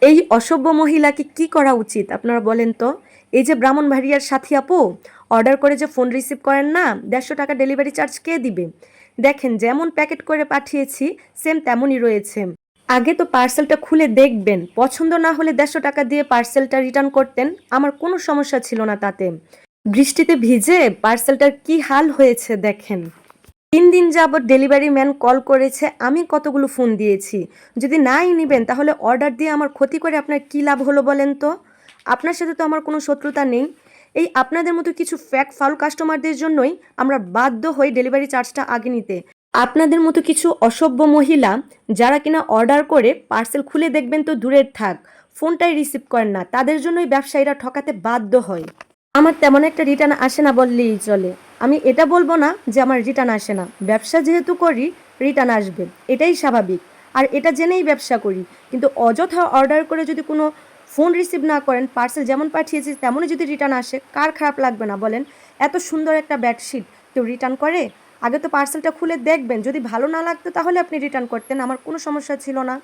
এই অসভ্য মহিলাকে কি করা উচিত আপনারা বলেন তো? এই যে ব্রাহ্মণবাড়িয়ার সাথী আপু অর্ডার করে যে ফোন রিসিভ করেন না, 150 টাকা ডেলিভারি চার্জ কে দিবে? দেখেন যেমন প্যাকেট করে পাঠিয়েছি সেম তেমনই রয়েছে। আগে তো পার্সেলটা খুলে দেখবেন, পছন্দ না হলে 150 টাকা দিয়ে পার্সেলটা রিটার্ন করতেন, আমার কোনো সমস্যা ছিল না তাতে। বৃষ্টিতে ভিজে পার্সেলটার কি হাল হয়েছে দেখেন। 3 দিন যাবৎ ডেলিভারি ম্যান কল করেছে, আমি কতগুলো ফোন দিয়েছি। যদি নাই নিবেন তাহলে অর্ডার দিয়ে আমার ক্ষতি করে আপনার কী লাভ হলো বলেন তো? আপনার সাথে তো আমার কোনো শত্রুতা নেই। এই আপনাদের মতো কিছু ফাউল কাস্টমারদের জন্যই আমরা বাধ্য হই ডেলিভারি চার্জটা আগে নিতে। আপনাদের মতো কিছু অসভ্য মহিলা যারা কিনা অর্ডার করে পার্সেল খুলে দেখবেন তো দূরের থাক, ফোনটাই রিসিভ করেন না, তাদের জন্যই ব্যবসায়ীরা ঠকাতে বাধ্য হয়। আমার তেমন একটা রিটার্ন আসে না বললেই চলে। আমি এটা বলবো না যে আমার রিটার্ন আসে না, ব্যবসা যেহেতু করি রিটার্ন আসবে, এটাই স্বাভাবিক। আর এটা জেনেই ব্যবসা করি। কিন্তু অযথা অর্ডার করে যদি কোনো ফোন রিসিভ না করেন, পার্সেল যেমন পাঠিয়েছি তেমনই যদি রিটার্ন আসে, কার খারাপ লাগবে না বলেন? এত সুন্দর একটা বেডশিট কেউ রিটার্ন করে? আগে তো পার্সেলটা খুলে দেখবেন, যদি ভালো না লাগতো তাহলে আপনি রিটার্ন করতেন, আমার কোনো সমস্যা ছিল না।